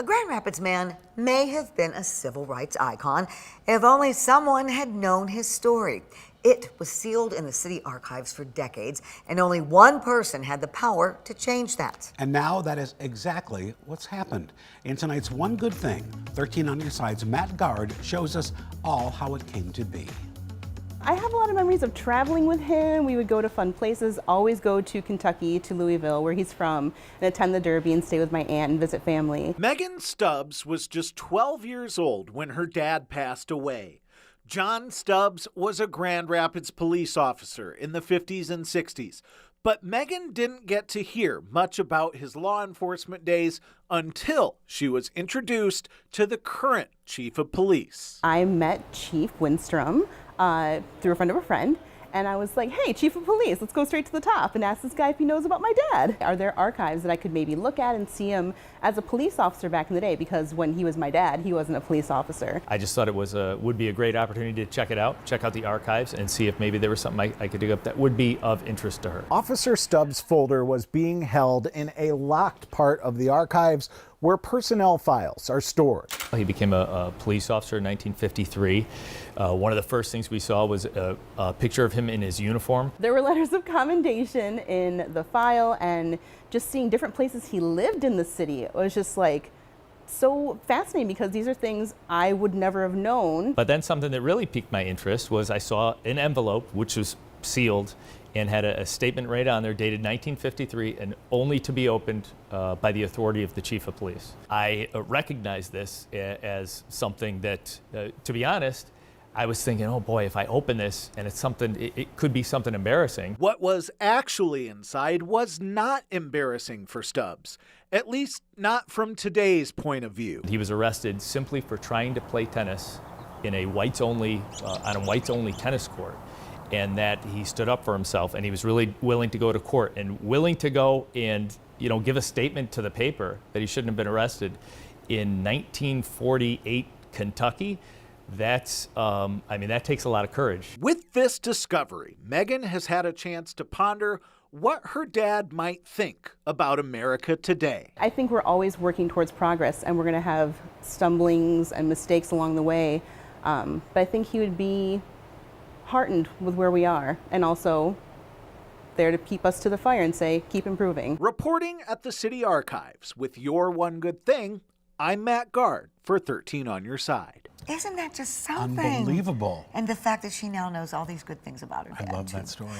A Grand Rapids man may have been a civil rights icon if only someone had known his story. It was sealed in the city archives for decades, and only one person had the power to change that. And now that is exactly what's happened. In tonight's One Good Thing, 13 on Your Side's Matt Guard shows us all how it came to be. I have a lot of memories of traveling with him. We would go to fun places, always go to Kentucky, to Louisville, where he's from, and attend the Derby and stay with my aunt and visit family. Megan Stubbs was just 12 years old when her dad passed away. John Stubbs was a Grand Rapids police officer in the 50s and 60s, but Megan didn't get to hear much about his law enforcement days until she was introduced to the current chief of police. I met Chief Winstrom through a friend of a friend, and I was like, hey, Chief of Police, let's go straight to the top and ask this guy if he knows about my dad. Are there archives that I could maybe look at and see him as a police officer back in the day? Because when he was my dad, he wasn't a police officer. I just thought it would be a great opportunity to check it out, check out the archives, and see if maybe there was something I could dig up that would be of interest to her. Officer Stubbs' folder was being held in a locked part of the archives where personnel files are stored. He became a police officer in 1953. One of the first things we saw was a picture of him in his uniform. There were letters of commendation in the file, and just seeing different places he lived in the city. It was just like so fascinating because these are things I would never have known. But then something that really piqued my interest was I saw an envelope which was sealed and had a statement right on there dated 1953 and only to be opened by the authority of the chief of police. I recognized this as something that, to be honest, I was thinking, oh boy, if I open this and it's something, it could be something embarrassing. What was actually inside was not embarrassing for Stubbs, at least not from today's point of view. He was arrested simply for trying to play tennis in a whites-only, on a whites-only tennis court, and that he stood up for himself, and he was really willing to go to court and willing to go and give a statement to the paper that he shouldn't have been arrested in 1948 Kentucky. That's, that takes a lot of courage. With this discovery, Megan has had a chance to ponder what her dad might think about America today. I think we're always working towards progress, and we're going to have stumblings and mistakes along the way. But I think he would be heartened with where we are, and also there to keep us to the fire and say, keep improving. Reporting at the City Archives with your One Good Thing, I'm Matt Guard for 13 on Your Side. Isn't that just something? Unbelievable. And the fact that she now knows all these good things about her dad, I love too. that story.